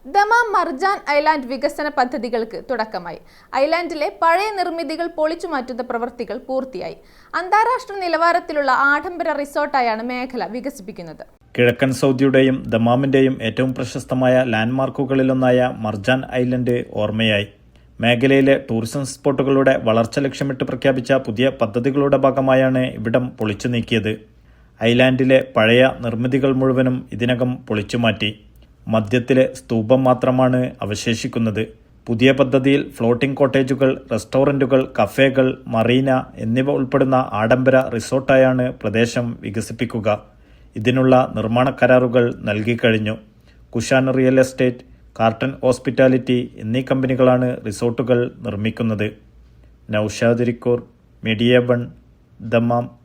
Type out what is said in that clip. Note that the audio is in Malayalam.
ദമാം മർജാൻ ഐലാൻഡ് വികസന പദ്ധതികൾക്ക് തുടക്കമായി. ഐലാൻഡിലെ പഴയ നിർമ്മിതികൾ പൊളിച്ചുമാറ്റുന്ന പ്രവൃത്തികൾ പൂർത്തിയായി. അന്താരാഷ്ട്ര നിലവാരത്തിലുള്ള ആഡംബര റിസോർട്ടായാണ് മേഖല വികസിപ്പിക്കുന്നത്. കിഴക്കൻ സൗദിയുടെയും ദമാമിന്റെയും ഏറ്റവും പ്രശസ്തമായ ലാൻഡ്മാർക്കുകളിലൊന്നായ മർജാൻ ഐലൻഡ് ഓർമ്മയായി. മേഖലയിലെ ടൂറിസം സ്പോട്ടുകളുടെ വളർച്ച ലക്ഷ്യമിട്ട് പ്രഖ്യാപിച്ച പുതിയ പദ്ധതികളുടെ ഭാഗമായാണ് ഇവിടം പൊളിച്ചു നീക്കിയത്. ഐലാൻഡിലെ പഴയ നിർമ്മിതികൾ മുഴുവനും ഇതിനകം പൊളിച്ചുമാറ്റി. മധ്യത്തിലെ സ്തൂപം മാത്രമാണ് അവശേഷിക്കുന്നത്. പുതിയ പദ്ധതിയിൽ ഫ്ലോട്ടിംഗ് കോട്ടേജുകൾ, റെസ്റ്റോറൻറ്റുകൾ, കഫേകൾ, മറീന എന്നിവ ഉൾപ്പെടുന്ന ആഡംബര റിസോർട്ടായാണ് പ്രദേശം വികസിപ്പിക്കുക. ഇതിനുള്ള നിർമ്മാണ കരാറുകൾ നൽകിക്കഴിഞ്ഞു. Kushan real estate, carton hospitality എന്നീ കമ്പനികളാണ് റിസോർട്ടുകൾ നിർമ്മിക്കുന്നത്. Naushad Irikkur, media 1, Dammam.